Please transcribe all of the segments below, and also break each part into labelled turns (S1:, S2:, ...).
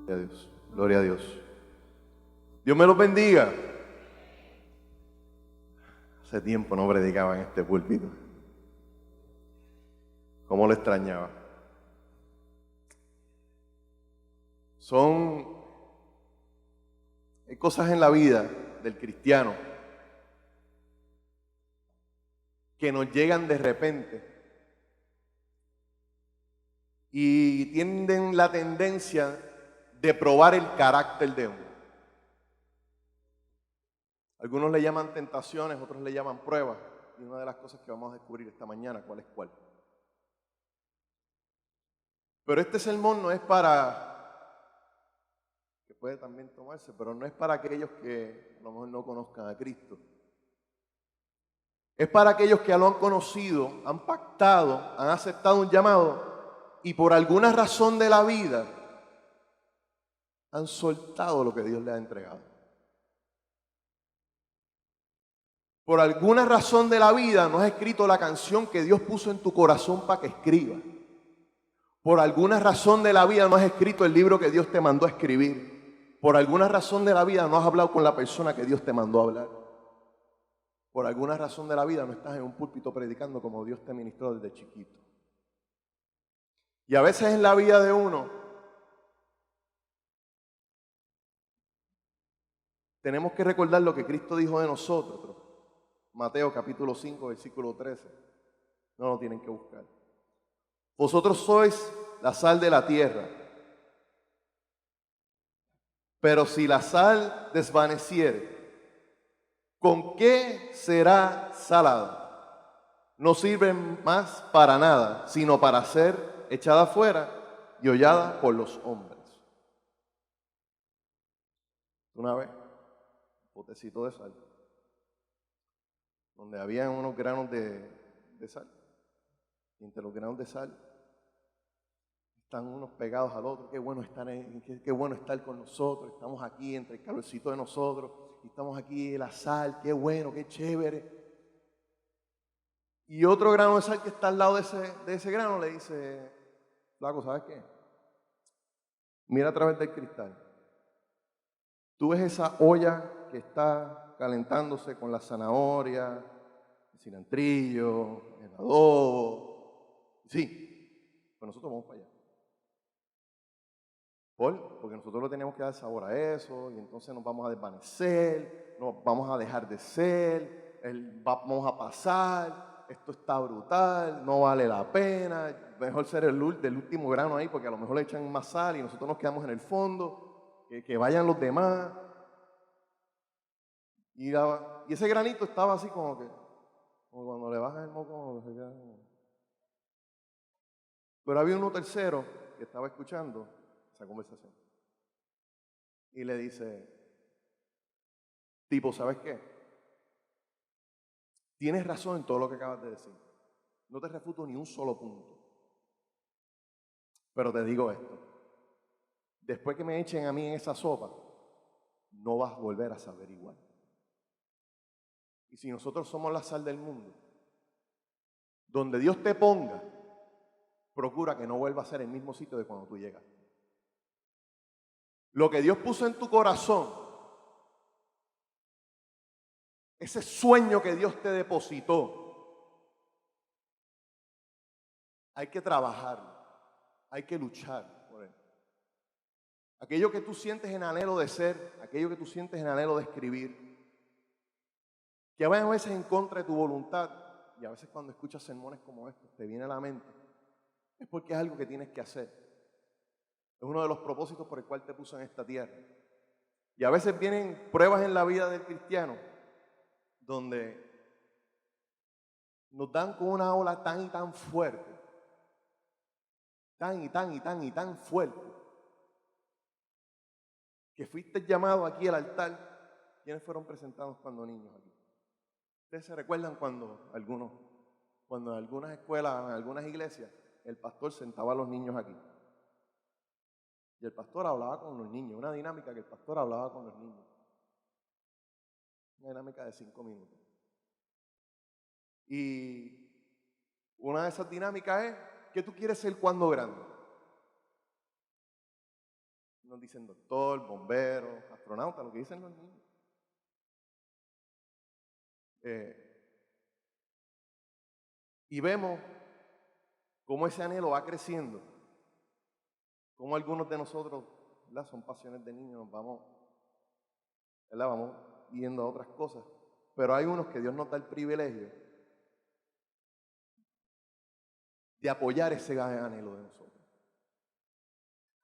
S1: Gloria a Dios, gloria a Dios. Dios me los bendiga. Hace tiempo no predicaba en este púlpito. ¿Cómo lo extrañaba? Hay cosas en la vida del cristiano que nos llegan de repente y tienen la tendencia de probar el carácter de uno. Algunos le llaman tentaciones, otros le llaman pruebas. Y una de las cosas que vamos a descubrir esta mañana, ¿cuál es cuál? Pero este sermón no es que puede también tomarse, pero no es para aquellos que a lo mejor no conozcan a Cristo. Es para aquellos que lo han conocido, han pactado, han aceptado un llamado y por alguna razón de la vida han soltado lo que Dios les ha entregado. Por alguna razón de la vida no has escrito la canción que Dios puso en tu corazón para que escribas. Por alguna razón de la vida no has escrito el libro que Dios te mandó a escribir. Por alguna razón de la vida no has hablado con la persona que Dios te mandó a hablar. Por alguna razón de la vida no estás en un púlpito predicando como Dios te ministró desde chiquito. Y a veces en la vida de uno tenemos que recordar lo que Cristo dijo de nosotros. Mateo capítulo 5, versículo 13. No lo tienen que buscar. Vosotros sois la sal de la tierra. Pero si la sal desvaneciere, ¿con qué será salada? No sirve más para nada, sino para ser echada afuera y hollada por los hombres. Una vez, un potecito de sal, donde había unos granos de sal. Y entre los granos de sal están unos pegados al otro. Qué bueno estar con nosotros. Estamos aquí entre el calorcito de nosotros. Y estamos aquí la sal. Qué bueno, qué chévere. Y otro grano de sal que está al lado de ese grano le dice: flaco, ¿sabes qué? Mira a través del cristal. Tú ves esa olla que está calentándose con la zanahoria, el cilantrillo, el adobo. Sí, pues nosotros vamos para allá. Porque nosotros le tenemos que dar sabor a eso y entonces nos vamos a desvanecer, nos vamos a dejar de ser, vamos a pasar, esto está brutal, no vale la pena, mejor ser del último grano ahí porque a lo mejor le echan más sal y nosotros nos quedamos en el fondo, que vayan los demás. Y ese granito estaba así como cuando le bajan el moco. Pero había uno tercero que estaba escuchando esa conversación. Y le dice: tipo, ¿sabes qué? Tienes razón en todo lo que acabas de decir. No te refuto ni un solo punto. Pero te digo esto. Después que me echen a mí en esa sopa, no vas a volver a saber igual. Y si nosotros somos la sal del mundo, donde Dios te ponga, procura que no vuelva a ser el mismo sitio de cuando tú llegas. Lo que Dios puso en tu corazón, ese sueño que Dios te depositó, hay que trabajarlo, hay que luchar por él. Aquello que tú sientes en anhelo de ser, aquello que tú sientes en anhelo de escribir, que vayan a veces en contra de tu voluntad, y a veces cuando escuchas sermones como estos te viene a la mente, es porque es algo que tienes que hacer. Es uno de los propósitos por el cual te puso en esta tierra. Y a veces vienen pruebas en la vida del cristiano donde nos dan con una ola tan y tan fuerte, tan fuerte, que fuiste llamado aquí al altar. ¿Quiénes fueron presentados cuando niños aquí? ¿Ustedes se recuerdan cuando en algunas escuelas, en algunas iglesias, el pastor sentaba a los niños aquí? Y el pastor hablaba con los niños, una dinámica que el pastor hablaba con los niños. Una dinámica de 5 minutos. Y una de esas dinámicas es: ¿qué tú quieres ser cuando grande? Unos dicen doctor, bombero, astronauta, lo que dicen los niños. Y vemos cómo ese anhelo va creciendo, cómo algunos de nosotros, ¿verdad?, son pasiones de niños, nos vamos, ¿verdad?, vamos yendo a otras cosas, pero hay unos que Dios nos da el privilegio de apoyar ese gran anhelo de nosotros.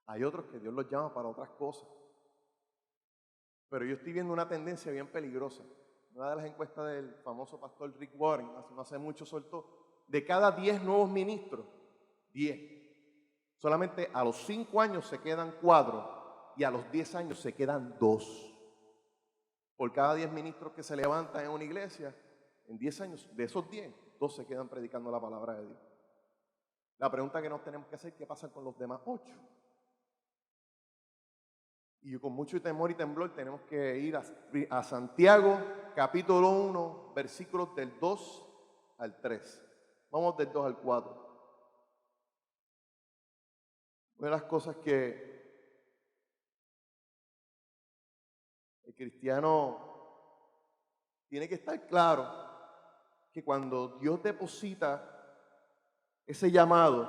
S1: Hay otros que Dios los llama para otras cosas, pero yo estoy viendo una tendencia bien peligrosa. Una de las encuestas del famoso pastor Rick Warren, no hace mucho soltó, de cada 10 nuevos ministros, 10. Solamente a los 5 años se quedan 4 y a los 10 años se quedan 2. Por cada 10 ministros que se levantan en una iglesia, en 10 años, de esos 10, 2 se quedan predicando la palabra de Dios. La pregunta que nos tenemos que hacer es: ¿qué pasa con los demás 8? Y con mucho temor y temblor tenemos que ir a Santiago, capítulo 1, versículos del 2 al 3. Vamos del 2 al 4. Una de las cosas que el cristiano tiene que estar claro, que cuando Dios deposita ese llamado,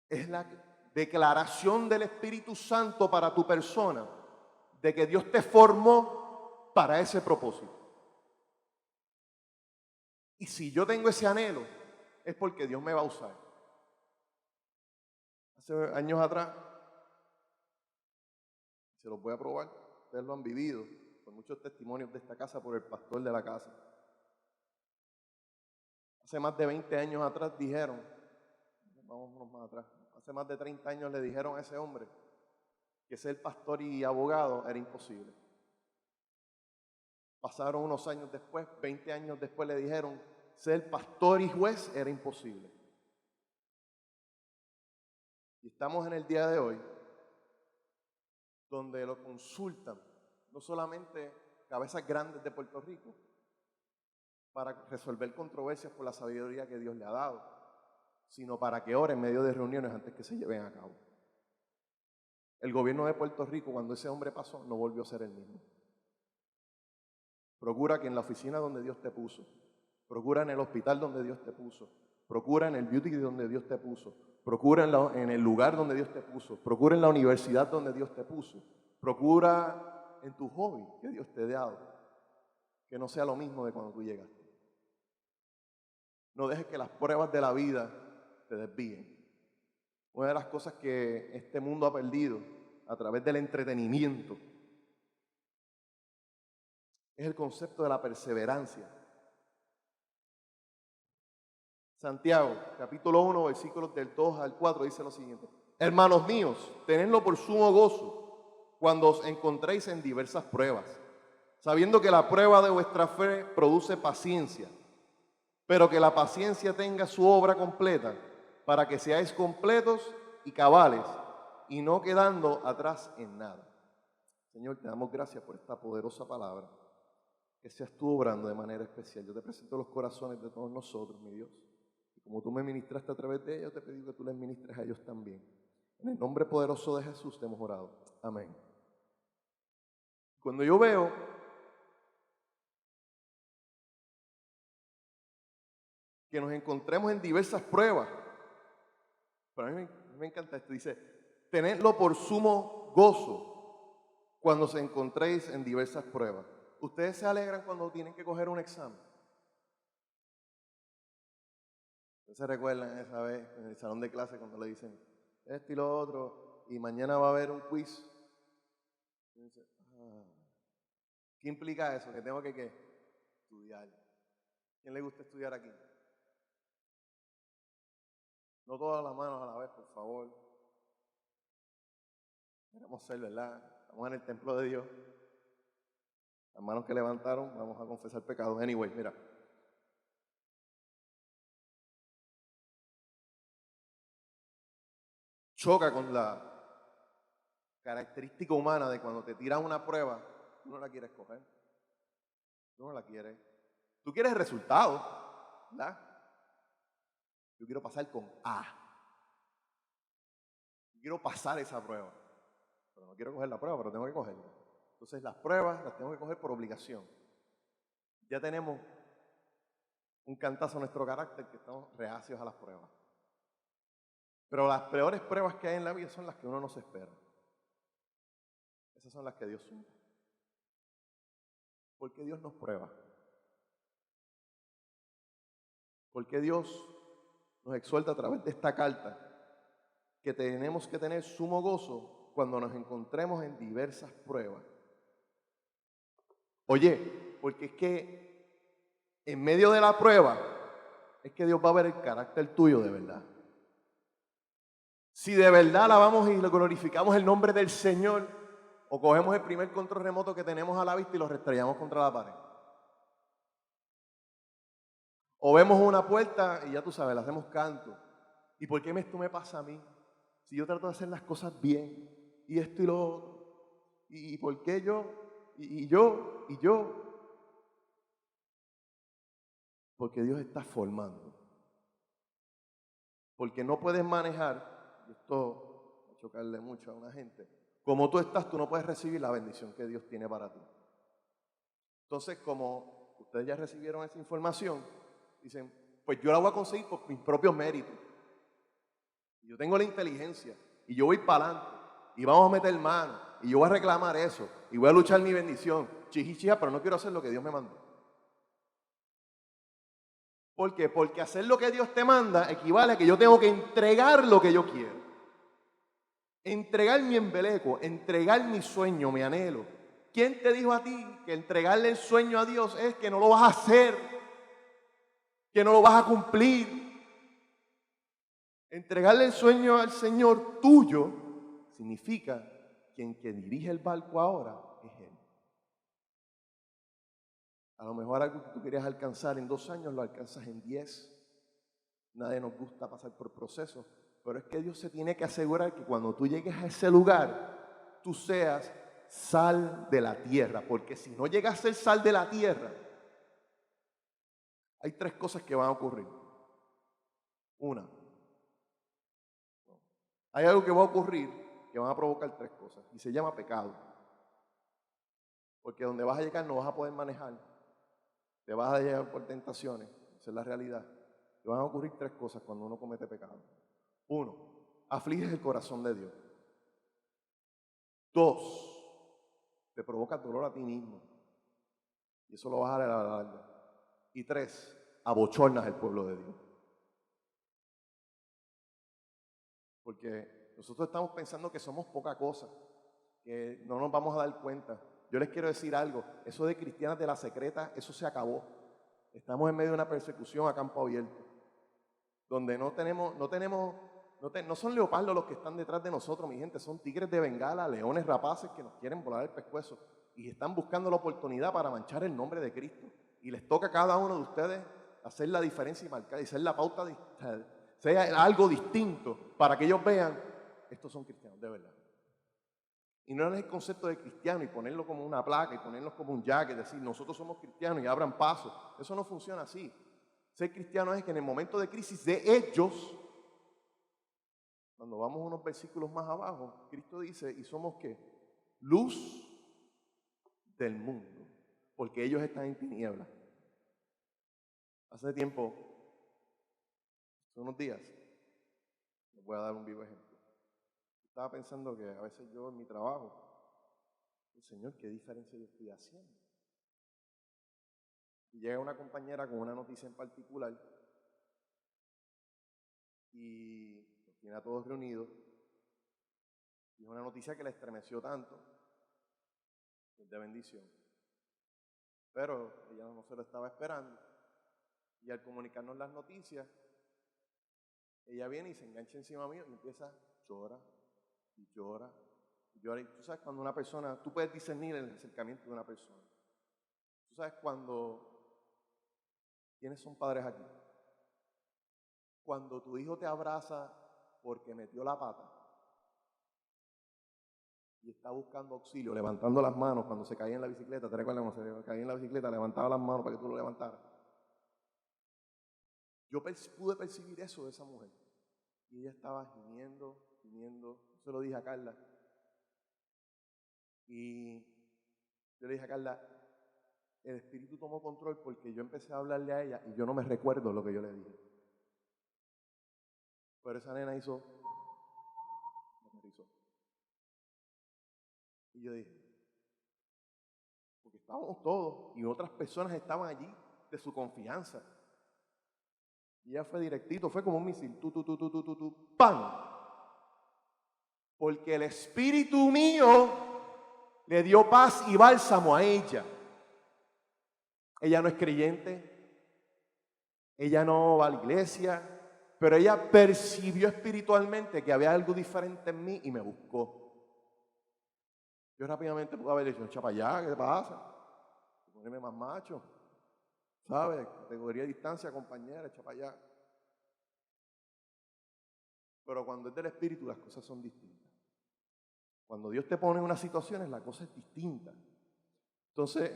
S1: es la declaración del Espíritu Santo para tu persona, de que Dios te formó para ese propósito. Y si yo tengo ese anhelo, es porque Dios me va a usar. Hace años atrás, se los voy a probar, ustedes lo han vivido, con muchos testimonios de esta casa por el pastor de la casa. Hace más de 20 años atrás dijeron, vamos más atrás, hace más de 30 años le dijeron a ese hombre que ser pastor y abogado era imposible. Pasaron unos años después, 20 años después, le dijeron ser pastor y juez era imposible. Y estamos en el día de hoy, donde lo consultan no solamente cabezas grandes de Puerto Rico para resolver controversias por la sabiduría que Dios le ha dado, sino para que ore en medio de reuniones antes que se lleven a cabo. El gobierno de Puerto Rico, cuando ese hombre pasó, no volvió a ser el mismo. Procura que en la oficina donde Dios te puso, procura en el hospital donde Dios te puso, procura en el beauty donde Dios te puso, procura en el lugar donde Dios te puso, procura en la universidad donde Dios te puso, procura en tu hobby que Dios te ha dado, que no sea lo mismo de cuando tú llegaste. No dejes que las pruebas de la vida te desvíen. Una de las cosas que este mundo ha perdido a través del entretenimiento es el concepto de la perseverancia. Santiago, capítulo 1, versículos del 2 al 4, dice lo siguiente: hermanos míos, tenedlo por sumo gozo cuando os encontréis en diversas pruebas, sabiendo que la prueba de vuestra fe produce paciencia, pero que la paciencia tenga su obra completa, para que seáis completos y cabales, y no quedando atrás en nada. Señor, te damos gracias por esta poderosa palabra, que seas tú obrando de manera especial. Yo te presento los corazones de todos nosotros, mi Dios, y como tú me ministraste a través de ellos, te pedí que tú les ministres a ellos también. En el nombre poderoso de Jesús te hemos orado. Amén. Cuando yo veo que nos encontremos en diversas pruebas, pero a mí me encanta esto, dice: tenedlo por sumo gozo cuando os encontréis en diversas pruebas. ¿Ustedes se alegran cuando tienen que coger un examen? ¿Ustedes se recuerdan esa vez en el salón de clase cuando le dicen esto y lo otro, y mañana va a haber un quiz? Y dice, ¿qué implica eso? Que tengo que ¿qué? Estudiar. ¿Quién le gusta estudiar aquí? No todas las manos a la vez, por favor. Queremos ser, ¿verdad? Estamos en el templo de Dios. Las manos que levantaron, vamos a confesar pecados. Anyway, mira. Choca con la característica humana de cuando te tiran una prueba, tú no la quieres coger. Tú no la quieres. Tú quieres resultados, ¿verdad? Yo quiero pasar con A. quiero pasar esa prueba. Pero no quiero coger la prueba, pero tengo que cogerla. Entonces las pruebas las tengo que coger por obligación. Ya tenemos un cantazo a nuestro carácter que estamos reacios a las pruebas. Pero las peores pruebas que hay en la vida son las que uno no se espera. Esas son las que Dios usa. ¿Por qué Dios nos prueba? ¿Por qué Dios nos exhorta a través de esta carta que tenemos que tener sumo gozo cuando nos encontremos en diversas pruebas? Oye, porque es que en medio de la prueba es que Dios va a ver el carácter tuyo de verdad. Si de verdad alabamos y glorificamos el nombre del Señor, o cogemos el primer control remoto que tenemos a la vista y lo restrellamos contra la pared. O vemos una puerta y ya tú sabes, le hacemos canto. ¿Y por qué esto me pasa a mí? Si yo trato de hacer las cosas bien, y esto y lo otro, ¿y por qué yo? Y yo. Porque Dios está formando. Porque no puedes manejar, y esto va a chocarle mucho a una gente, como tú estás, tú no puedes recibir la bendición que Dios tiene para ti. Entonces, como ustedes ya recibieron esa información, dicen, pues yo la voy a conseguir por mis propios méritos. Yo tengo la inteligencia y yo voy para adelante y vamos a meter mano y yo voy a reclamar eso y voy a luchar mi bendición. Chichichija, pero no quiero hacer lo que Dios me mandó. ¿Por qué? Porque hacer lo que Dios te manda equivale a que yo tengo que entregar lo que yo quiero. Entregar mi embeleco, entregar mi sueño, mi anhelo. ¿Quién te dijo a ti que entregarle el sueño a Dios es que no lo vas a hacer? Que no lo vas a cumplir. Entregarle el sueño al Señor tuyo significa que quien que dirige el barco ahora es Él. A lo mejor algo que tú querías alcanzar en 2 años lo alcanzas en 10. Nadie nos gusta pasar por procesos, pero es que Dios se tiene que asegurar que cuando tú llegues a ese lugar, tú seas sal de la tierra, porque si no llegas a ser sal de la tierra, hay 3 cosas que van a ocurrir. Una, hay algo que va a ocurrir que van a provocar 3 cosas y se llama pecado. Porque donde vas a llegar no vas a poder manejar, te vas a llegar por tentaciones, esa es la realidad. Te van a ocurrir 3 cosas cuando uno comete pecado. 1, afliges el corazón de Dios. 2, te provoca dolor a ti mismo. Y eso lo vas a dar a la larga. Y 3, abochornas el pueblo de Dios. Porque nosotros estamos pensando que somos poca cosa, que no nos vamos a dar cuenta. Yo les quiero decir algo, eso de cristianas de la secreta, eso se acabó. Estamos en medio de una persecución a campo abierto, donde no son leopardos los que están detrás de nosotros, mi gente, son tigres de Bengala, leones rapaces que nos quieren volar el pescuezo y están buscando la oportunidad para manchar el nombre de Cristo. Y les toca a cada uno de ustedes hacer la diferencia y marcar y ser la pauta de sea algo distinto para que ellos vean, estos son cristianos, de verdad. Y no es el concepto de cristiano y ponerlo como una placa y ponerlos como un jacket, decir, nosotros somos cristianos y abran paso. Eso no funciona así. Ser cristiano es que en el momento de crisis de ellos, cuando vamos unos versículos más abajo, Cristo dice, ¿y somos qué? Luz del mundo, porque ellos están en tinieblas. Hace tiempo, hace unos días, les voy a dar un vivo ejemplo. Estaba pensando que a veces yo en mi trabajo, el Señor, ¿qué diferencia yo estoy haciendo? Y llega una compañera con una noticia en particular y nos tiene a todos reunidos y es una noticia que le estremeció tanto, es de bendición. Pero ella no se lo estaba esperando y al comunicarnos las noticias, ella viene y se engancha encima mío y empieza a llorar y llora y llora. Y tú sabes cuando una persona, tú puedes discernir el acercamiento de una persona. Tú sabes cuando, ¿quiénes son padres aquí? Cuando tu hijo te abraza porque metió la pata y está buscando auxilio, levantando las manos cuando se caía en la bicicleta, ¿te recuerdas cuando se caía en la bicicleta? Levantaba las manos para que tú lo levantaras. Yo pude percibir eso de esa mujer. Y ella estaba gimiendo, se lo dije a Carla. Y yo le dije a Carla, el Espíritu tomó control porque yo empecé a hablarle a ella y yo no me recuerdo lo que yo le dije. Pero esa nena hizo. Y yo dije, porque estábamos todos y otras personas estaban allí de su confianza. Y ella fue directito, fue como un misil, ¡pam! Porque el Espíritu mío le dio paz y bálsamo a ella. Ella no es creyente, ella no va a la iglesia, pero ella percibió espiritualmente que había algo diferente en mí y me buscó. Yo rápidamente pude haber dicho, echa para allá, ¿qué te pasa? Poneme más macho, ¿sabes? Categoría de distancia, compañera, echa para allá. Pero cuando es del Espíritu, las cosas son distintas. Cuando Dios te pone en unas situaciones, la cosa es distinta. Entonces,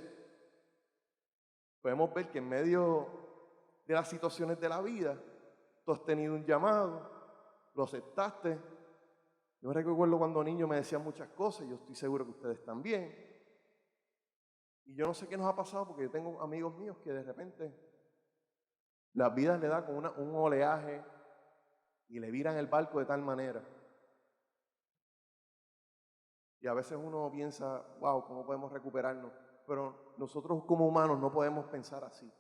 S1: podemos ver que en medio de las situaciones de la vida, tú has tenido un llamado, lo aceptaste. Yo recuerdo cuando niño me decían muchas cosas, y yo estoy seguro que ustedes también. Y yo no sé qué nos ha pasado porque yo tengo amigos míos que de repente las vidas le da con un oleaje y le viran el barco de tal manera. Y a veces uno piensa, wow, ¿cómo podemos recuperarnos? Pero nosotros como humanos no podemos pensar así.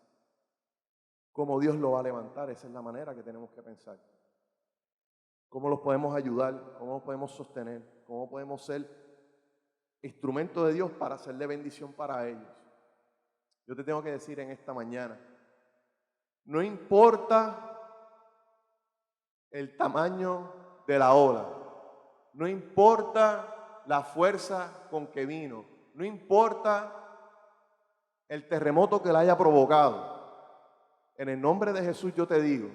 S1: Como Dios lo va a levantar, esa es la manera que tenemos que pensar. ¿Cómo los podemos ayudar? ¿Cómo los podemos sostener? ¿Cómo podemos ser instrumento de Dios para ser de bendición para ellos? Yo te tengo que decir en esta mañana, no importa el tamaño de la ola, no importa la fuerza con que vino, no importa el terremoto que la haya provocado. En el nombre de Jesús yo te digo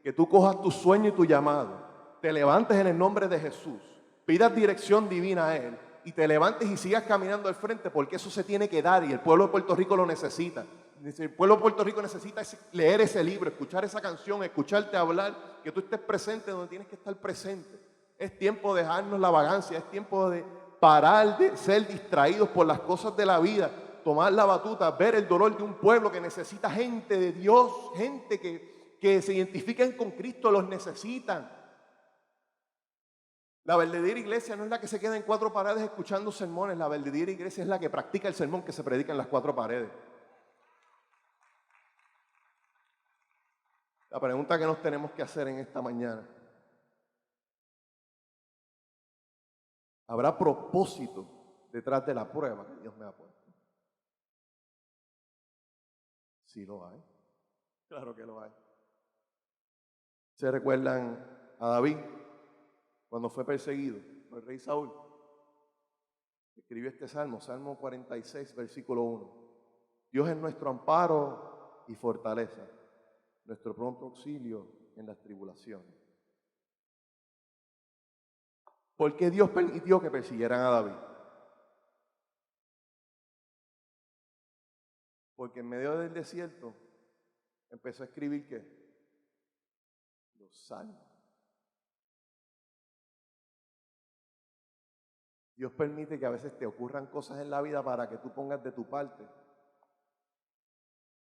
S1: que tú cojas tu sueño y tu llamado, te levantes en el nombre de Jesús, pidas dirección divina a Él y te levantes y sigas caminando al frente porque eso se tiene que dar y el pueblo de Puerto Rico lo necesita. El pueblo de Puerto Rico necesita leer ese libro, escuchar esa canción, escucharte hablar, que tú estés presente donde tienes que estar presente. Es tiempo de dejarnos la vagancia, es tiempo de parar de ser distraídos por las cosas de la vida, tomar la batuta, ver el dolor de un pueblo que necesita gente de Dios, gente que se identifiquen con Cristo, los necesitan. La verdadera iglesia no es la que se queda en cuatro paredes escuchando sermones, la verdadera iglesia es la que practica el sermón que se predica en las cuatro paredes. La pregunta que nos tenemos que hacer en esta mañana, ¿habrá propósito detrás de la prueba que Dios me ha puesto? Sí lo hay, claro que lo hay. ¿Se recuerdan a David cuando fue perseguido por el rey Saúl? Escribió este salmo, Salmo 46, versículo 1. Dios es nuestro amparo y fortaleza, nuestro pronto auxilio en las tribulaciones. ¿Por qué Dios permitió que persiguieran a David? Porque en medio del desierto empezó a escribir ¿qué? Los salmos. Dios permite que a veces te ocurran cosas en la vida para que tú pongas de tu parte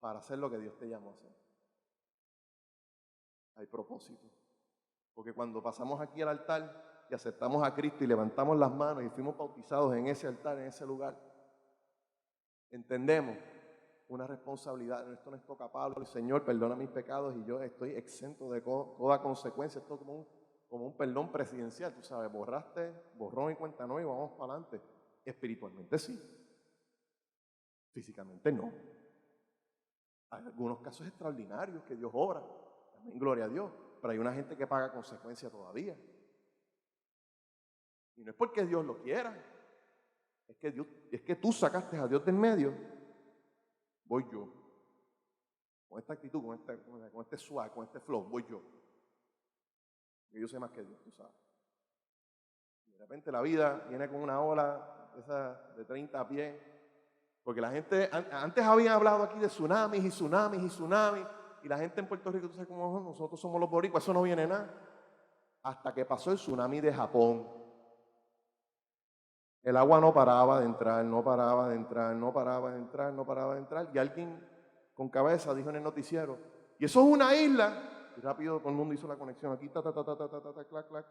S1: para hacer lo que Dios te llamó a hacer. Hay propósito. Porque cuando pasamos aquí al altar y aceptamos a Cristo y levantamos las manos y fuimos bautizados en ese altar, en ese lugar, entendemos una responsabilidad. Esto nos toca a Pablo, el Señor perdona mis pecados y yo estoy exento de toda consecuencia. Esto es como un perdón presidencial, tú sabes, borraste, borrón y cuenta nueva y vamos para adelante. Espiritualmente sí, físicamente no. Hay algunos casos extraordinarios que Dios obra, amén, gloria a Dios, pero hay una gente que paga consecuencias todavía. Y no es porque Dios lo quiera, es que tú sacaste a Dios del medio, voy yo. Con esta actitud, con este swag, con este flow, voy yo. Porque yo sé más que Dios, tú sabes. Y de repente la vida viene con una ola esa de 30 pies. Porque la gente, antes habían hablado aquí de tsunamis y tsunamis y tsunamis. Y la gente en Puerto Rico, tú sabes cómo nosotros somos los boricuas, eso no viene nada. Hasta que pasó el tsunami de Japón. El agua no paraba de entrar, no paraba de entrar, no paraba de entrar, no paraba de entrar. Y alguien con cabeza dijo en el noticiero, y eso es una isla. Y rápido todo el mundo hizo la conexión aquí, ta, ta, ta, ta, ta, ta, ta, ta, clac, clac.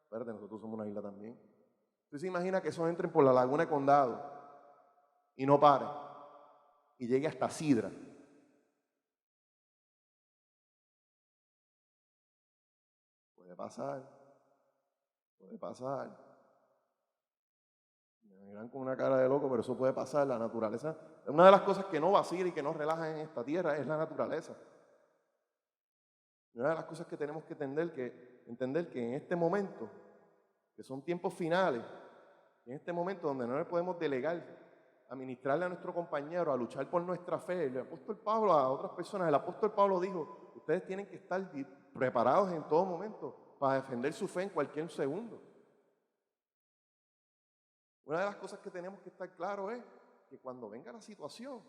S1: Espérate, nosotros somos una isla también. Usted se imagina que esos entren por la laguna de Condado y no pare. Y llegue hasta Sidra. Puede pasar, puede pasar. Me miran con una cara de loco, pero eso puede pasar. La naturaleza, una de las cosas que no vacila y que no relaja en esta tierra es la naturaleza. Y una de las cosas que tenemos que entender que en este momento, que son tiempos finales, en este momento donde no le podemos delegar, administrarle a nuestro compañero, a luchar por nuestra fe. El apóstol Pablo, a otras personas, el apóstol Pablo dijo, ustedes tienen que estar preparados en todo momento para defender su fe en cualquier segundo. Una de las cosas que tenemos que estar claros es que cuando venga la situación,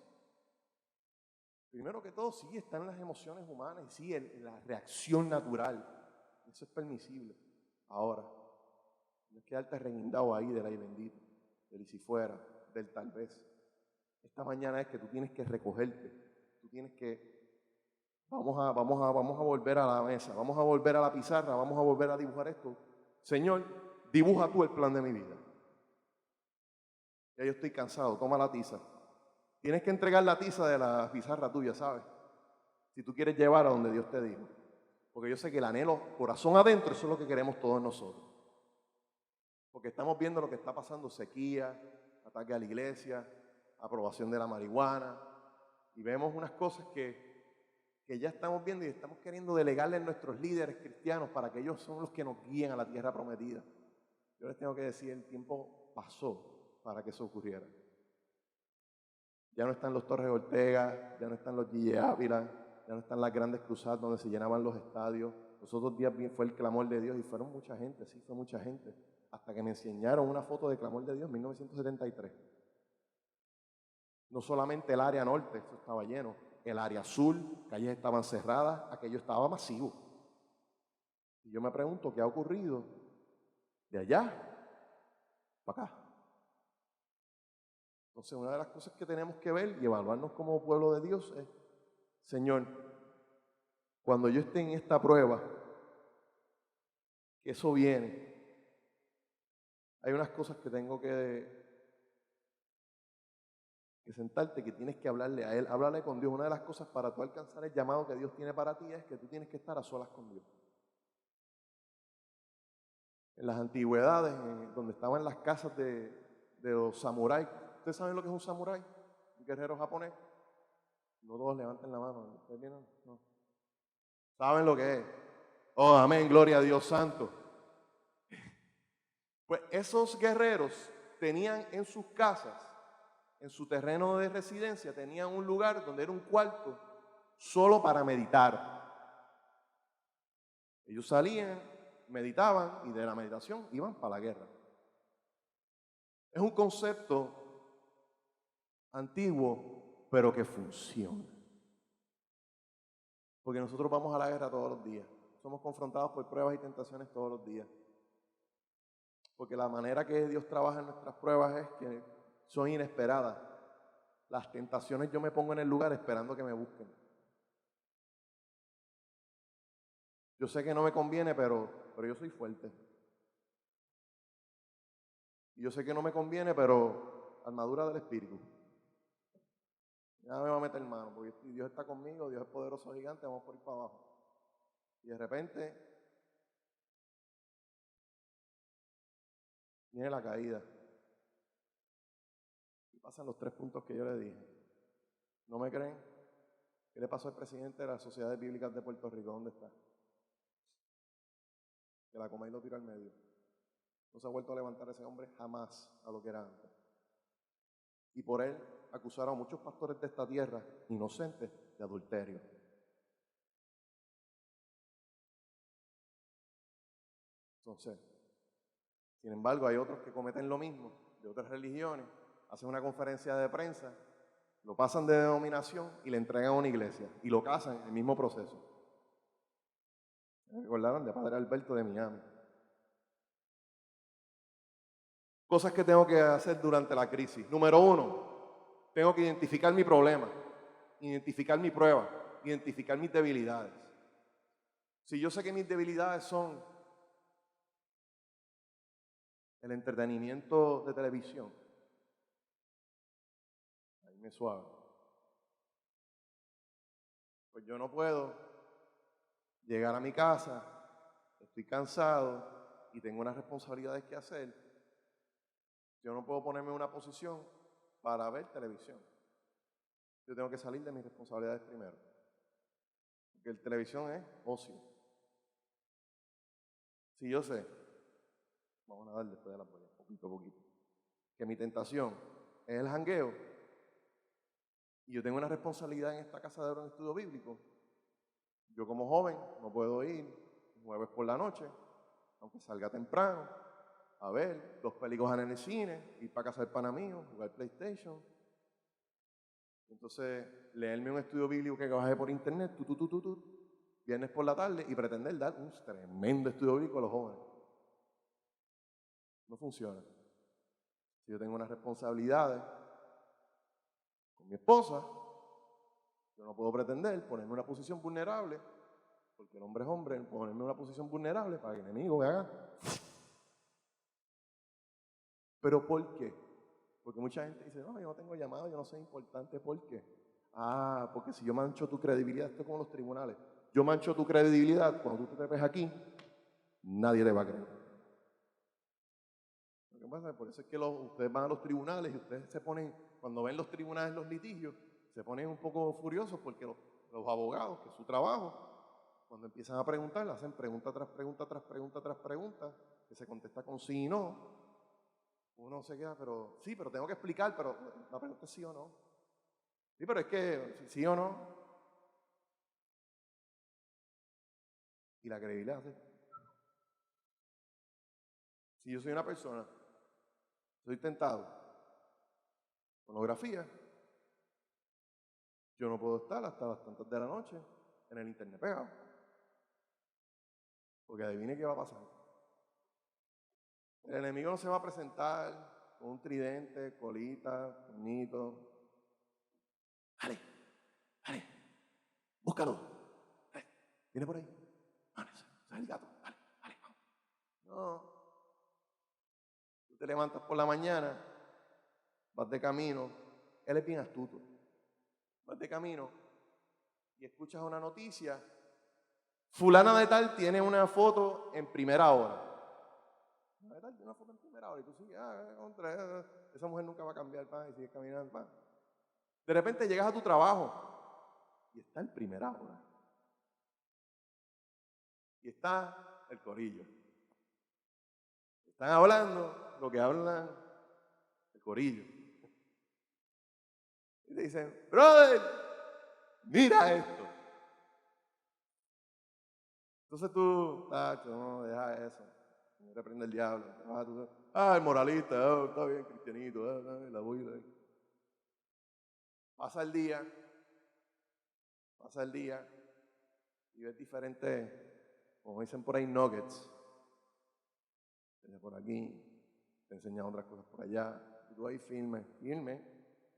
S1: primero que todo, sí están las emociones humanas y sí la reacción natural. Eso es permisible. Ahora, no es quedarte reguindado ahí del ay bendito, del y si fuera, del tal vez. Esta mañana es que tú tienes que recogerte, tú tienes que, vamos a volver a la mesa, vamos a volver a la pizarra, vamos a volver a dibujar esto. Señor, dibuja tú el plan de mi vida. Ya yo estoy cansado, toma la tiza. Tienes que entregar la tiza de la pizarra tuya, ¿sabes? Si tú quieres llevar a donde Dios te dijo. Porque yo sé que el anhelo, corazón adentro, eso es lo que queremos todos nosotros. Porque estamos viendo lo que está pasando, sequía, ataque a la iglesia, aprobación de la marihuana, y vemos unas cosas que ya estamos viendo y estamos queriendo delegarle a nuestros líderes cristianos para que ellos son los que nos guíen a la tierra prometida. Yo les tengo que decir, el tiempo pasó para que eso ocurriera. Ya no están los Torres Ortega, ya no están los Gille Ávila, ya no están las grandes cruzadas donde se llenaban los estadios. Los otros días fue el clamor de Dios y fueron mucha gente, sí, fue mucha gente. Hasta que me enseñaron una foto de clamor de Dios en 1973. No solamente el área norte, eso estaba lleno, el área sur, calles estaban cerradas, aquello estaba masivo. Y yo me pregunto, ¿qué ha ocurrido de allá para acá? Entonces, una de las cosas que tenemos que ver y evaluarnos como pueblo de Dios es, Señor, cuando yo esté en esta prueba, que eso viene, hay unas cosas que tengo que sentarte, que tienes que hablarle a Él, hablarle con Dios. Una de las cosas para tú alcanzar el llamado que Dios tiene para ti es que tú tienes que estar a solas con Dios. En las antigüedades, donde estaban las casas de los samuráis, ¿ustedes saben lo que es un samurái? Un guerrero japonés. No todos levanten la mano. ¿Ustedes vienen? No. ¿Saben lo que es? Oh, amén, gloria a Dios santo. Pues esos guerreros tenían en sus casas, en su terreno de residencia, tenían un lugar donde era un cuarto solo para meditar. Ellos salían, meditaban y de la meditación iban para la guerra. Es un concepto antiguo, pero que funciona. Porque nosotros vamos a la guerra todos los días. Somos confrontados por pruebas y tentaciones todos los días. Porque la manera que Dios trabaja en nuestras pruebas es que son inesperadas. Las tentaciones yo me pongo en el lugar esperando que me busquen. Yo sé que no me conviene, pero yo soy fuerte. Y yo sé que no me conviene, pero armadura del Espíritu. Ya me va a meter mano, porque Dios está conmigo, Dios es poderoso gigante, vamos por ir para abajo. Y de repente viene la caída. Y pasan los 3 puntos que yo le dije. ¿No me creen? ¿Qué le pasó al presidente de las Sociedades Bíblicas de Puerto Rico? ¿Dónde está? Que la coma y lo tira al medio. No se ha vuelto a levantar ese hombre jamás a lo que era antes. Y por él acusaron a muchos pastores de esta tierra, inocentes, de adulterio. Entonces, sin embargo, hay otros que cometen lo mismo, de otras religiones, hacen una conferencia de prensa, lo pasan de denominación y le entregan a una iglesia y lo casan en el mismo proceso. ¿Me recordaron de Padre Alberto de Miami? Cosas que tengo que hacer durante la crisis. Número 1, tengo que identificar mi problema, identificar mi prueba, identificar mis debilidades. Si yo sé que mis debilidades son el entretenimiento de televisión, ahí me suave. Pues yo no puedo llegar a mi casa, estoy cansado y tengo unas responsabilidades que hacer. Yo no puedo ponerme en una posición para ver televisión. Yo tengo que salir de mis responsabilidades primero. Porque la televisión es ocio. Si yo sé, vamos a dar después de la polla, poquito a poquito, que mi tentación es el jangueo y yo tengo una responsabilidad en esta casa de un estudio bíblico, yo como joven no puedo ir jueves por la noche, aunque salga temprano, a ver 2 películas en el cine, ir para casa del pana mío, jugar PlayStation. Entonces, leerme un estudio bíblico que bajé por internet, viernes por la tarde y pretender dar un tremendo estudio bíblico a los jóvenes. No funciona. Si yo tengo unas responsabilidades con mi esposa, yo no puedo pretender ponerme en una posición vulnerable, porque el hombre es hombre, ponerme en una posición vulnerable para que el enemigo me haga. ¿Pero por qué? Porque mucha gente dice, no, yo no tengo llamado, yo no soy importante. ¿Por qué? Ah, porque si yo mancho tu credibilidad, esto es como los tribunales. Yo mancho tu credibilidad, cuando tú te ves aquí, nadie te va a creer. Lo que pasa es por eso es que ustedes van a los tribunales y ustedes se ponen, cuando ven los tribunales los litigios, se ponen un poco furiosos porque los abogados, que es su trabajo, cuando empiezan a preguntar, le hacen pregunta tras pregunta, tras pregunta, tras pregunta, que se contesta con sí y no. Uno se queda, pero sí, pero tengo que explicar, pero la pregunta es sí o no. Sí, pero es que sí o no. Y la credibilidad hace. Si yo soy una persona, soy tentado, pornografía, yo no puedo estar hasta las tantas de la noche en el internet pegado. Porque adivine qué va a pasar. El enemigo no se va a presentar con un tridente, colita, puñito. Dale, dale, búscalo. Dale, viene por ahí. No, ese es el gato. Dale, dale, vamos. No. Tú te levantas por la mañana, vas de camino. Él es bien astuto. Vas de camino y escuchas una noticia. Fulana de tal tiene una foto en primera hora. Fulana de tal tiene una foto en primera hora. Y tú sigues, esa mujer nunca va a cambiar, y sigues caminando, De repente llegas a tu trabajo y está en primera hora. Y está el corillo. Están hablando lo que hablan el corillo. Y te dicen, brother, mira esto. Entonces tú, no, deja eso. Me reprende el diablo. El moralista, está bien, cristianito, la voy a ir. Pasa el día y ves diferentes, como dicen por ahí, nuggets. Por aquí, te enseñan otras cosas por allá. Y tú ahí firme.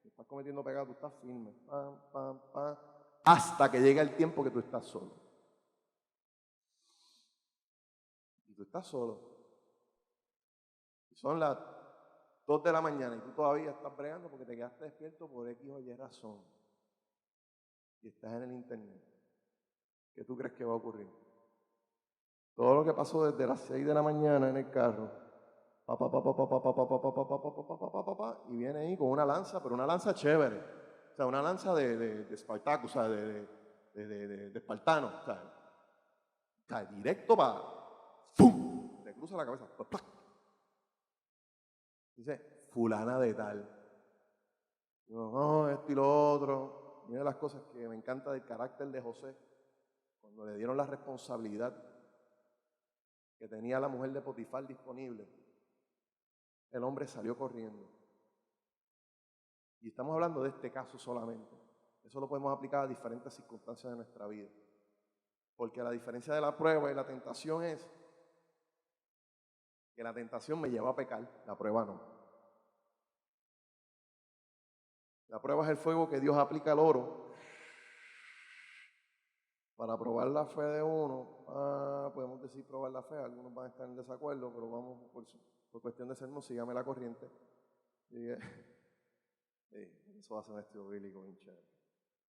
S1: Si estás cometiendo pecado, tú estás firme. Hasta que llega el tiempo que tú estás solo. Y tú estás solo. Y son las 2 de la mañana y tú todavía estás bregando porque te quedaste despierto por X o Y razón. Y estás en el internet. ¿Qué tú crees que va a ocurrir? Todo lo que pasó desde las 6 de la mañana en el carro, y viene ahí con una lanza, pero una lanza chévere. O sea, una lanza de Espartaco, o sea, de espartano. O sea, directo para ¡pum! Te cruza la cabeza. Dice, fulana de tal. No, esto y lo otro. Mira las cosas que me encanta del carácter de José. Cuando le dieron la responsabilidad que tenía la mujer de Potifar disponible, el hombre salió corriendo. Y estamos hablando de este caso solamente. Eso lo podemos aplicar a diferentes circunstancias de nuestra vida. Porque la diferencia de la prueba y la tentación es que la tentación me lleva a pecar, la prueba no. La prueba es el fuego que Dios aplica al oro para probar la fe de uno. Podemos decir probar la fe, algunos van a estar en desacuerdo, pero vamos, por cuestión de sermos, sígame la corriente. Eso va a ser un estudio bíblico bien chévere.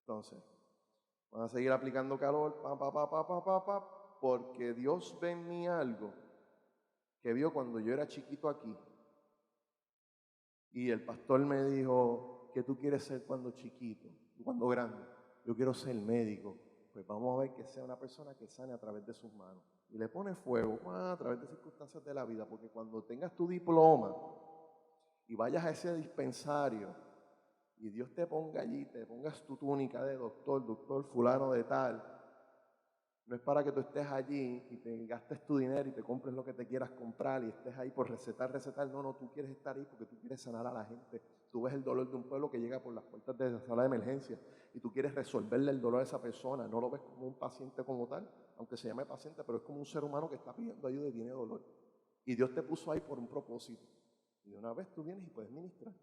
S1: Entonces, van a seguir aplicando calor, porque Dios ve en mí algo que vio cuando yo era chiquito aquí. Y el pastor me dijo, ¿qué tú quieres ser cuando chiquito? Cuando grande. Yo quiero ser médico. Pues vamos a ver que sea una persona que sane a través de sus manos. Y le pone fuego a través de circunstancias de la vida, porque cuando tengas tu diploma y vayas a ese dispensario y Dios te ponga allí, te pongas tu túnica de doctor fulano de tal, no es para que tú estés allí y te gastes tu dinero y te compres lo que te quieras comprar y estés ahí por recetar. No, tú quieres estar ahí porque tú quieres sanar a la gente. Tú ves el dolor de un pueblo que llega por las puertas de la sala de emergencia y tú quieres resolverle el dolor a esa persona. No lo ves como un paciente como tal, aunque se llame paciente, pero es como un ser humano que está pidiendo ayuda y tiene dolor. Y Dios te puso ahí por un propósito. Y de una vez tú vienes y puedes ministrar.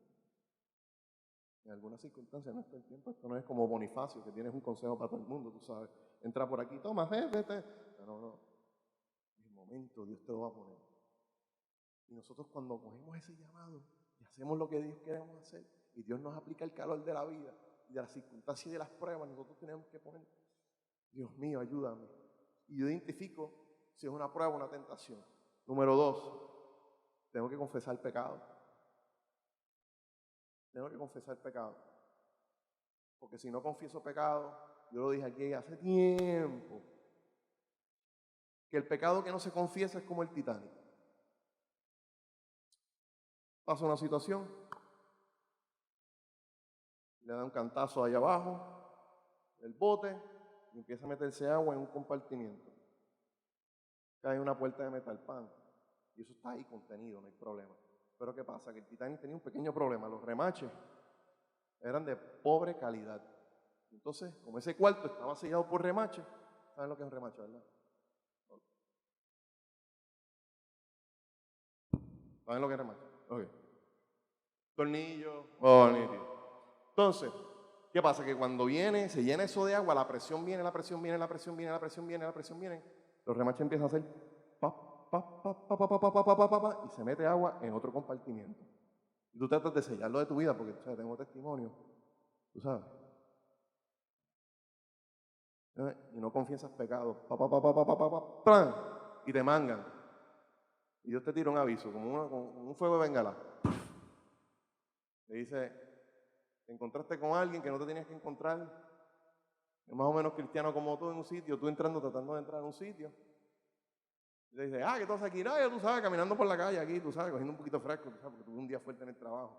S1: En algunas circunstancias no está el tiempo. Esto no es como Bonifacio, que tienes un consejo para todo el mundo, tú sabes. Entra por aquí, toma, vete. No. En el momento Dios te lo va a poner. Y nosotros cuando cogemos ese llamado y hacemos lo que Dios queremos hacer, y Dios nos aplica el calor de la vida, y de las circunstancias y de las pruebas, nosotros tenemos que poner, Dios mío, ayúdame. Y yo identifico si es una prueba o una tentación. Número 2, tengo que confesar el pecado. Tengo que confesar el pecado. Porque si no confieso pecado, yo lo dije aquí hace tiempo, que el pecado que no se confiesa es como el Titanic. Pasa una situación, le da un cantazo allá abajo, el bote, y empieza a meterse agua en un compartimiento. Cae una puerta de metal, pan, y eso está ahí contenido, no hay problema. Pero ¿qué pasa? Que el Titanic tenía un pequeño problema, los remaches eran de pobre calidad. Entonces, como ese cuarto estaba sellado por remache, ¿saben lo que es un remache, verdad? ¿Saben lo que es remache? Ok. Tornillo, nítido. Entonces, ¿qué pasa? Que cuando se llena eso de agua, la presión viene, los remaches empiezan a hacer y se mete agua en otro compartimiento. Y tú tratas de sellarlo de tu vida porque, ¿sabes? Tengo testimonio, tú sabes. Y no confiesas pecados, y te mangan. Y Dios te tira un aviso, como un fuego de bengala. Le dice, te encontraste con alguien que no te tenías que encontrar, es más o menos cristiano como tú en un sitio, tú tratando de entrar en un sitio. Y le dice, ¿qué tú haces aquí? No, ya tú sabes, caminando por la calle aquí, tú sabes, cogiendo un poquito fresco, tú sabes, porque tuve un día fuerte en el trabajo.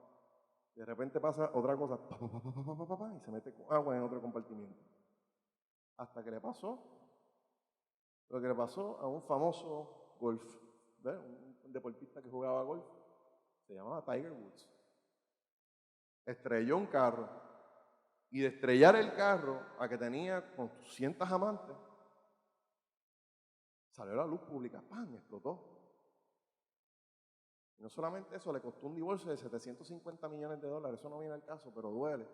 S1: De repente pasa otra cosa, y se mete con agua en otro compartimiento. Hasta que le pasó lo que le pasó a un famoso golf, ¿ves? Un deportista que jugaba golf, se llamaba Tiger Woods. Estrelló un carro, y de estrellar el carro a que tenía con 200 amantes, salió a la luz pública, ¡pam!, explotó. Y no solamente eso, le costó un divorcio de $750 millones, eso no viene al caso, pero duele.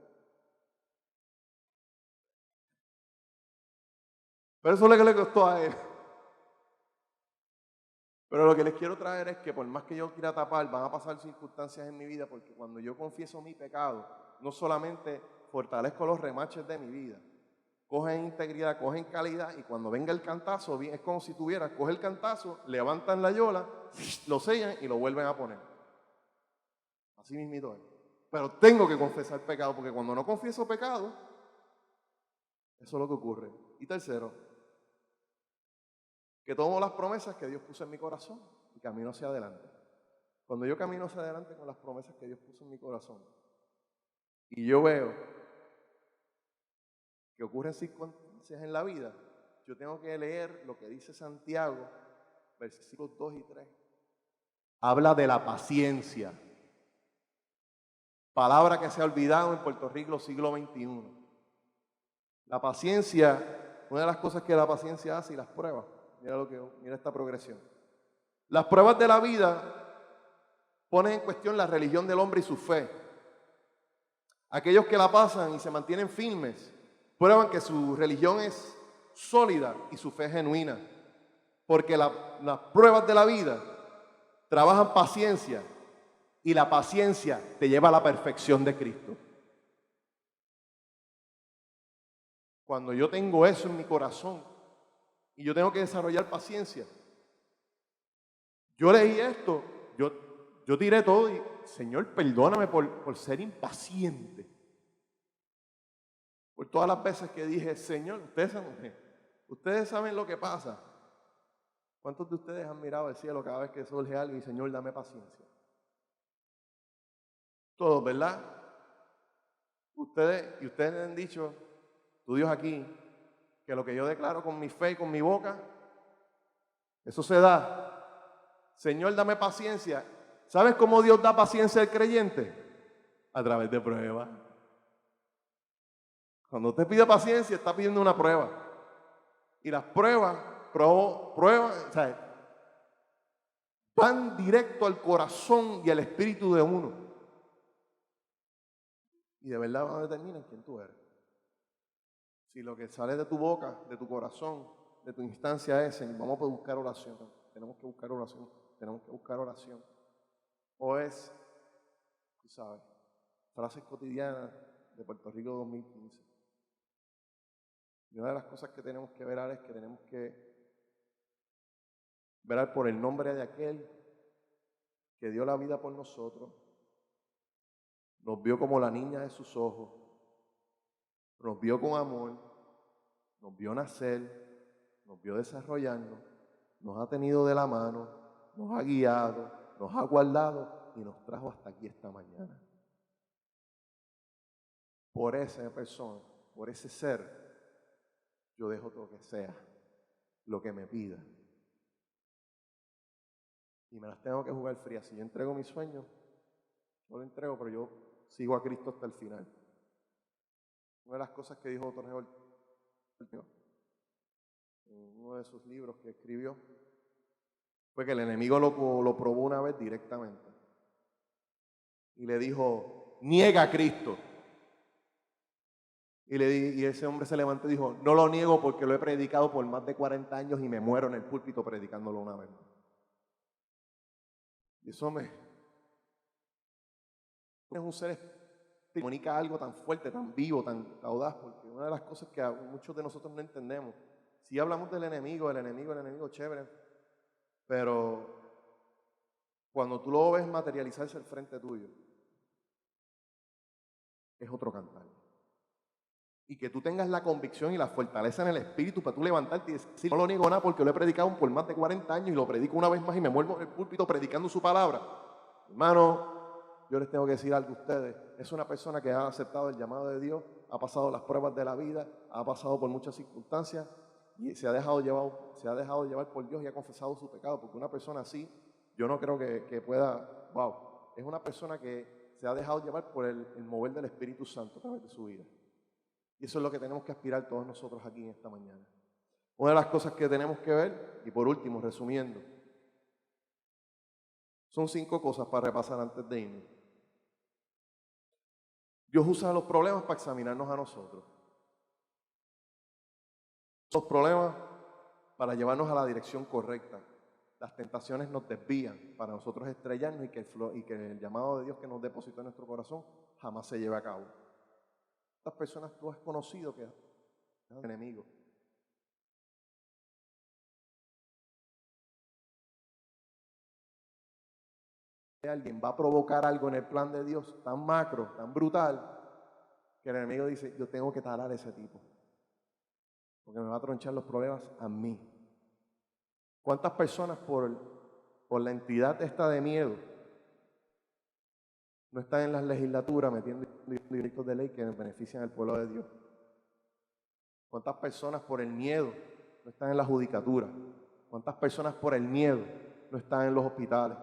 S1: Pero eso es lo que le costó a él. Pero lo que les quiero traer es que por más que yo quiera tapar, van a pasar circunstancias en mi vida, porque cuando yo confieso mi pecado, no solamente fortalezco los remaches de mi vida, cogen integridad, cogen calidad, y cuando venga el cantazo, es como si coge el cantazo, levantan la yola, lo sellan y lo vuelven a poner. Así mismito es. Pero tengo que confesar pecado, porque cuando no confieso pecado, eso es lo que ocurre. Y tercero, que tomo las promesas que Dios puso en mi corazón y camino hacia adelante. Cuando yo camino hacia adelante con las promesas que Dios puso en mi corazón, y yo veo que ocurren circunstancias en la vida, yo tengo que leer lo que dice Santiago, versículos 2 y 3. Habla de la paciencia. Palabra que se ha olvidado en Puerto Rico siglo XXI. La paciencia, una de las cosas que la paciencia hace y las pruebas, mira esta progresión. Las pruebas de la vida ponen en cuestión la religión del hombre y su fe. Aquellos que la pasan y se mantienen firmes prueban que su religión es sólida y su fe es genuina. Porque las pruebas de la vida trabajan paciencia y la paciencia te lleva a la perfección de Cristo. Cuando yo tengo eso en mi corazón y yo tengo que desarrollar paciencia, yo leí esto, yo tiré todo y, Señor, perdóname por ser impaciente. Por todas las veces que dije, Señor, ustedes saben lo que pasa. ¿Cuántos de ustedes han mirado al cielo cada vez que surge algo y, Señor, dame paciencia? Todos, ¿verdad? Ustedes han dicho, tu Dios aquí, que lo que yo declaro con mi fe y con mi boca, eso se da. Señor, dame paciencia. ¿Sabes cómo Dios da paciencia al creyente? A través de pruebas. Cuando usted pide paciencia, está pidiendo una prueba. Y las pruebas, o sea, van directo al corazón y al espíritu de uno. Y de verdad van a determinar quién tú eres. Si lo que sale de tu boca, de tu corazón, de tu instancia es, vamos a buscar oración, tenemos que buscar oración, tenemos que buscar oración. O es, tú sabes, frases cotidianas de Puerto Rico 2015. Y una de las cosas que tenemos que verar es que tenemos que verar por el nombre de aquel que dio la vida por nosotros, nos vio como la niña de sus ojos, nos vio con amor, nos vio nacer, nos vio desarrollarnos, nos ha tenido de la mano, nos ha guiado, nos ha guardado y nos trajo hasta aquí esta mañana. Por esa persona, por ese ser, yo dejo todo lo que sea, lo que me pida. Y me las tengo que jugar frías. Si yo entrego mis sueños, yo lo entrego, pero yo sigo a Cristo hasta el final. Una de las cosas que dijo Torneo en uno de sus libros que escribió fue que el enemigo lo probó una vez directamente. Y le dijo, niega a Cristo. Y ese hombre se levantó y dijo, no lo niego porque lo he predicado por más de 40 años y me muero en el púlpito predicándolo una vez. Y eso es un ser que comunica algo tan fuerte, tan vivo, tan audaz, porque una de las cosas que muchos de nosotros no entendemos, si hablamos del enemigo, chévere, pero cuando tú lo ves materializarse al frente tuyo, es otro cantar. Y que tú tengas la convicción y la fortaleza en el espíritu para tú levantarte y decir, no lo niego nada porque lo he predicado por más de 40 años y lo predico una vez más y me muevo en el púlpito predicando su palabra. Hermano, yo les tengo que decir algo a ustedes. Es una persona que ha aceptado el llamado de Dios, ha pasado las pruebas de la vida, ha pasado por muchas circunstancias y se ha dejado llevar por Dios y ha confesado su pecado. Porque una persona así, yo no creo que pueda, es una persona que se ha dejado llevar por el mover del Espíritu Santo a través de su vida. Y eso es lo que tenemos que aspirar todos nosotros aquí en esta mañana. Una de las cosas que tenemos que ver, y por último, resumiendo, son 5 cosas para repasar antes de irnos. Dios usa los problemas para examinarnos a nosotros. Los problemas para llevarnos a la dirección correcta. Las tentaciones nos desvían para nosotros estrellarnos y que el llamado de Dios que nos depositó en nuestro corazón jamás se lleve a cabo. ¿Cuántas personas tú has conocido que son enemigos? Alguien va a provocar algo en el plan de Dios tan macro, tan brutal, que el enemigo dice, yo tengo que talar a ese tipo, porque me va a tronchar los problemas a mí. ¿Cuántas personas por la entidad esta de miedo no están en las legislaturas metiendo directos de ley que benefician al pueblo de Dios? ¿Cuántas personas por el miedo no están en la judicatura? ¿Cuántas personas por el miedo no están en los hospitales?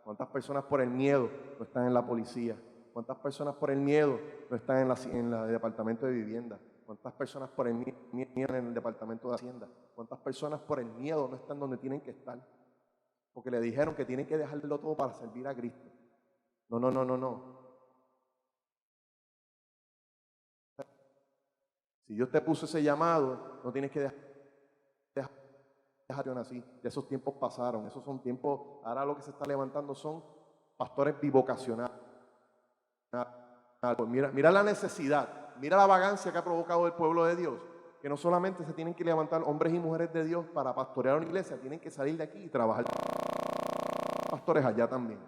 S1: ¿Cuántas personas por el miedo no están en la policía? ¿Cuántas personas por el miedo no están en el departamento de vivienda? ¿Cuántas personas por el miedo en el departamento de Hacienda? ¿Cuántas personas por el miedo no están donde tienen que estar? porque le dijeron que tienen que dejarlo todo para servir a Cristo. No, no, no, no, no. Si Dios te puso ese llamado, no tienes que dejar así. De esos tiempos pasaron. Esos son tiempos, ahora lo que se está levantando son pastores bivocacionales. Mira la necesidad, mira la vagancia que ha provocado el pueblo de Dios, que no solamente se tienen que levantar hombres y mujeres de Dios para pastorear una iglesia, tienen que salir de aquí y trabajar pastores allá también,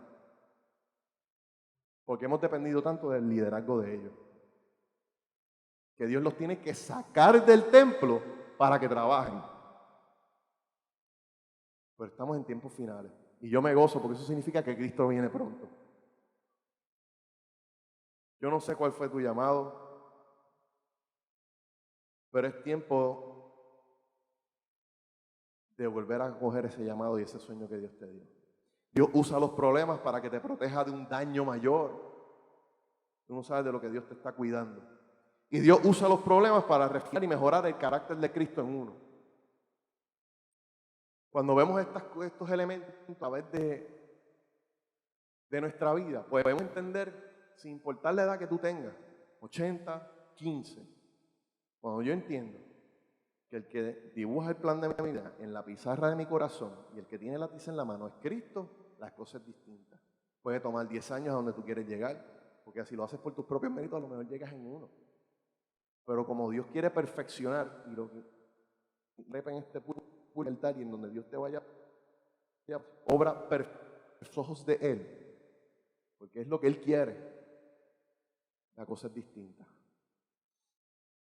S1: porque hemos dependido tanto del liderazgo de ellos, que Dios los tiene que sacar del templo para que trabajen. Pero estamos en tiempos finales y yo me gozo porque eso significa que Cristo viene pronto. Yo no sé cuál fue tu llamado, pero es tiempo de volver a coger ese llamado y ese sueño que Dios te dio. Dios usa los problemas para que te proteja de un daño mayor. Tú no sabes de lo que Dios te está cuidando. Y Dios usa los problemas para refinar y mejorar el carácter de Cristo en uno. Cuando vemos estos elementos a través de nuestra vida, podemos entender, sin importar la edad que tú tengas, 80, 15. Cuando yo entiendo que el que dibuja el plan de mi vida en la pizarra de mi corazón y el que tiene la tiza en la mano es Cristo, las cosas son distintas. Puede tomar 10 años a donde tú quieres llegar, porque si lo haces por tus propios méritos, a lo mejor llegas en uno. Pero como Dios quiere perfeccionar y lo que en este altar y en donde Dios te vaya, obra los ojos de Él, porque es lo que Él quiere. La cosa es distinta.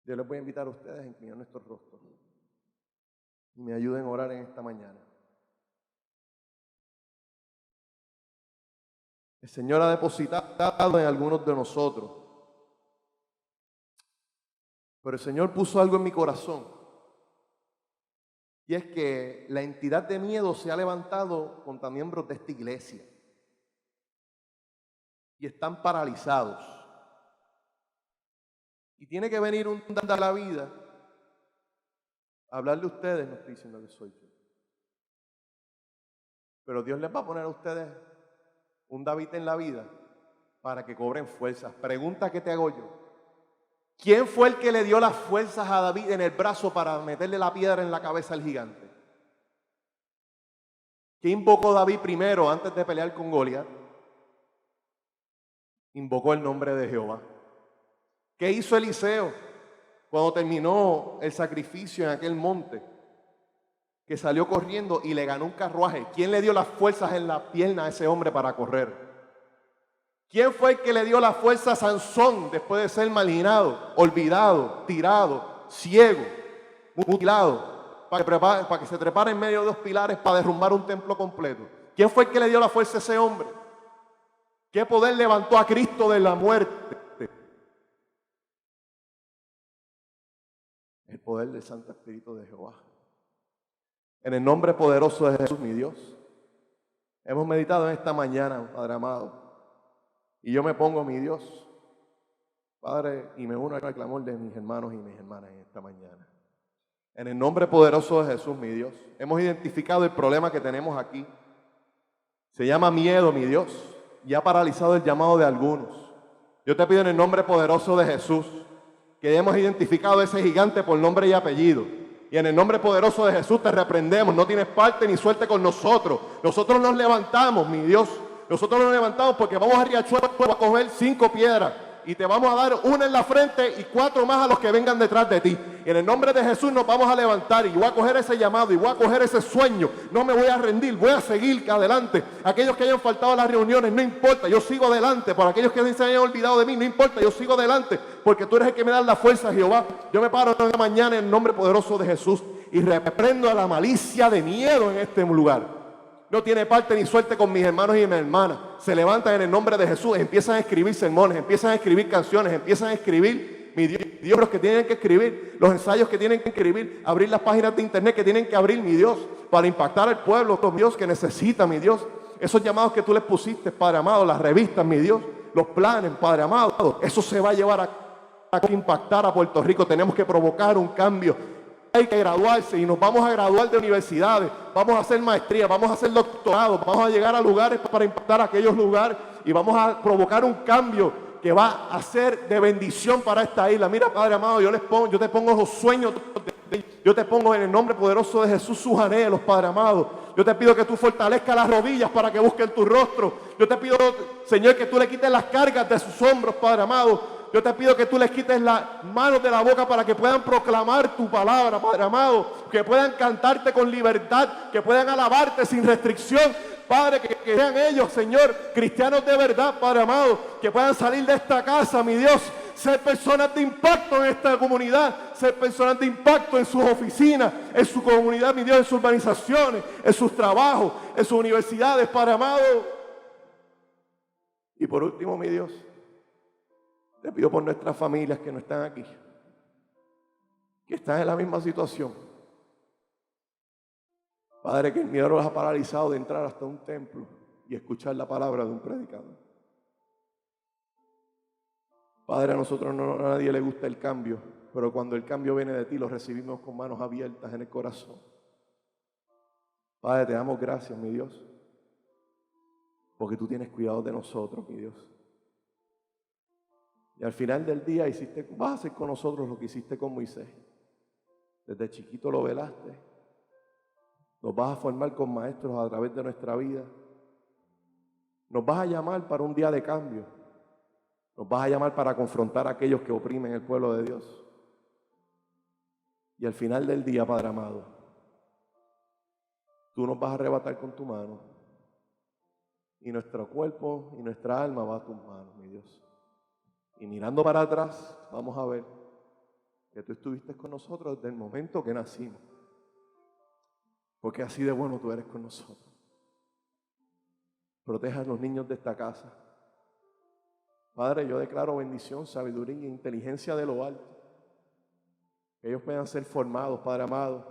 S1: Yo les voy a invitar a ustedes a inclinar nuestros rostros y me ayuden a orar en esta mañana. El Señor ha depositado en algunos de nosotros, pero el Señor puso algo en mi corazón, y es que la entidad de miedo se ha levantado contra miembros de esta iglesia y están paralizados. Y tiene que venir un David a la vida a hablarle a ustedes, no estoy diciendo que soy yo. Pero Dios les va a poner a ustedes un David en la vida para que cobren fuerzas. Pregunta que te hago yo. ¿Quién fue el que le dio las fuerzas a David en el brazo para meterle la piedra en la cabeza al gigante? ¿Qué invocó David primero antes de pelear con Goliat? Invocó el nombre de Jehová. ¿Qué hizo Eliseo cuando terminó el sacrificio en aquel monte? Que salió corriendo y le ganó un carruaje. ¿Quién le dio las fuerzas en la pierna a ese hombre para correr? ¿Quién fue el que le dio la fuerza a Sansón después de ser marginado, olvidado, tirado, ciego, mutilado, para que se trepara en medio de 2 pilares para derrumbar un templo completo? ¿Quién fue el que le dio la fuerza a ese hombre? ¿Qué poder levantó a Cristo de la muerte? El poder del Santo Espíritu de Jehová. En el nombre poderoso de Jesús, mi Dios, hemos meditado en esta mañana, Padre amado, y yo me pongo, mi Dios, Padre, y me uno al clamor de mis hermanos y mis hermanas en esta mañana. En el nombre poderoso de Jesús, mi Dios, hemos identificado el problema que tenemos aquí. Se llama miedo, mi Dios, y ha paralizado el llamado de algunos. Yo te pido en el nombre poderoso de Jesús que hemos identificado ese gigante por nombre y apellido. Y en el nombre poderoso de Jesús te reprendemos. No tienes parte ni suerte con nosotros. Nosotros nos levantamos, mi Dios. Nosotros nos levantamos porque vamos a Riachuelo a coger 5 piedras. Y te vamos a dar 1 en la frente y 4 más a los que vengan detrás de ti. Y en el nombre de Jesús nos vamos a levantar y voy a coger ese llamado y voy a coger ese sueño. No me voy a rendir, voy a seguir adelante. Aquellos que hayan faltado a las reuniones, no importa, yo sigo adelante. Por aquellos que se hayan olvidado de mí, no importa, yo sigo adelante. Porque tú eres el que me da la fuerza, Jehová. Yo me paro en la mañana en el nombre poderoso de Jesús y reprendo a la malicia de miedo en este lugar. No tiene parte ni suerte con mis hermanos y mis hermanas. Se levantan en el nombre de Jesús, empiezan a escribir sermones, empiezan a escribir canciones, empiezan a escribir, mi Dios, los que tienen que escribir, los ensayos que tienen que escribir, abrir las páginas de internet que tienen que abrir, mi Dios, para impactar al pueblo, mi Dios, que necesita, mi Dios. Esos llamados que tú les pusiste, Padre amado, las revistas, mi Dios, los planes, Padre amado, eso se va a llevar a impactar a Puerto Rico. Tenemos que provocar un cambio hay que graduarse y nos vamos a graduar de universidades, vamos a hacer maestría, vamos a hacer doctorado, vamos a llegar a lugares para impactar aquellos lugares y vamos a provocar un cambio que va a ser de bendición para esta isla. Mira, Padre amado, yo te pongo los sueños, yo te pongo en el nombre poderoso de Jesús sus anhelos, Padre amado. Yo te pido que tú fortalezcas las rodillas para que busquen tu rostro. Yo te pido, Señor, que tú le quites las cargas de sus hombros, Padre amado. Yo te pido que tú les quites las manos de la boca para que puedan proclamar tu palabra, Padre amado. Que puedan cantarte con libertad, que puedan alabarte sin restricción. Padre, que sean ellos, Señor, cristianos de verdad, Padre amado. Que puedan salir de esta casa, mi Dios, ser personas de impacto en esta comunidad, ser personas de impacto en sus oficinas, en su comunidad, mi Dios, en sus urbanizaciones, en sus trabajos, en sus universidades, Padre amado. Y por último, mi Dios, te pido por nuestras familias que no están aquí, que están en la misma situación. Padre, que el miedo los ha paralizado de entrar hasta un templo y escuchar la palabra de un predicador. Padre, a nosotros a nadie le gusta el cambio, pero cuando el cambio viene de ti, lo recibimos con manos abiertas en el corazón. Padre, te damos gracias, mi Dios, porque tú tienes cuidado de nosotros, mi Dios. Y al final del día vas a hacer con nosotros lo que hiciste con Moisés. Desde chiquito lo velaste. Nos vas a formar con maestros a través de nuestra vida. Nos vas a llamar para un día de cambio. Nos vas a llamar para confrontar a aquellos que oprimen el pueblo de Dios. Y al final del día, Padre amado, tú nos vas a arrebatar con tu mano. Y nuestro cuerpo y nuestra alma va a tus manos, mi Dios. Y mirando para atrás, vamos a ver que tú estuviste con nosotros desde el momento que nacimos. Porque así de bueno tú eres con nosotros. Proteja a los niños de esta casa. Padre, yo declaro bendición, sabiduría e inteligencia de lo alto. Que ellos puedan ser formados, Padre amado.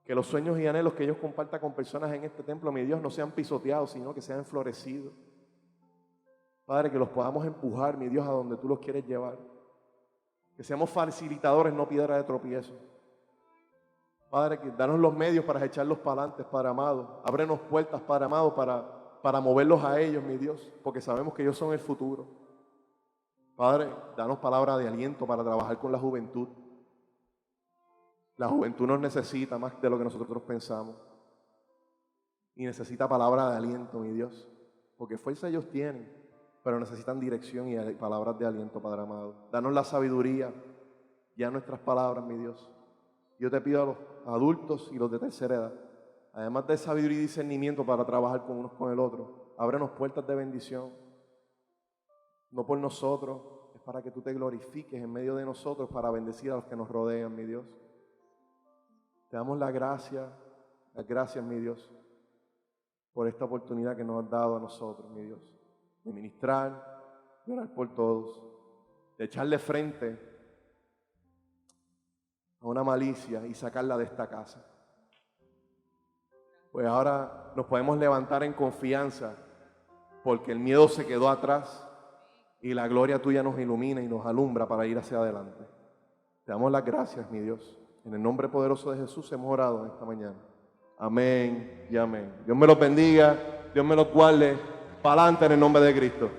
S1: Que los sueños y anhelos que ellos compartan con personas en este templo, mi Dios, no sean pisoteados, sino que sean florecidos. Padre, que los podamos empujar, mi Dios, a donde tú los quieres llevar. Que seamos facilitadores, no piedra de tropiezo. Padre, que danos los medios para echarlos para adelante, Padre amado. Ábrenos puertas, Padre amado, para moverlos a ellos, mi Dios, porque sabemos que ellos son el futuro. Padre, danos palabra de aliento para trabajar con la juventud. La juventud nos necesita más de lo que nosotros pensamos. Y necesita palabra de aliento, mi Dios, porque fuerza ellos tienen, pero necesitan dirección y palabras de aliento, Padre amado. Danos la sabiduría, ya nuestras palabras, mi Dios. Yo te pido a los adultos y los de tercera edad, además de sabiduría y discernimiento para trabajar con unos con el otro, ábrenos puertas de bendición. No por nosotros, es para que tú te glorifiques en medio de nosotros, para bendecir a los que nos rodean, mi Dios. Te damos las gracias, mi Dios, por esta oportunidad que nos has dado a nosotros, mi Dios, de ministrar, de orar por todos, de echarle frente a una malicia y sacarla de esta casa. Pues ahora nos podemos levantar en confianza porque el miedo se quedó atrás y la gloria tuya nos ilumina y nos alumbra para ir hacia adelante. Te damos las gracias, mi Dios. En el nombre poderoso de Jesús hemos orado en esta mañana. Amén y amén. Dios me los bendiga, Dios me los guarde. Para adelante en el nombre de Cristo.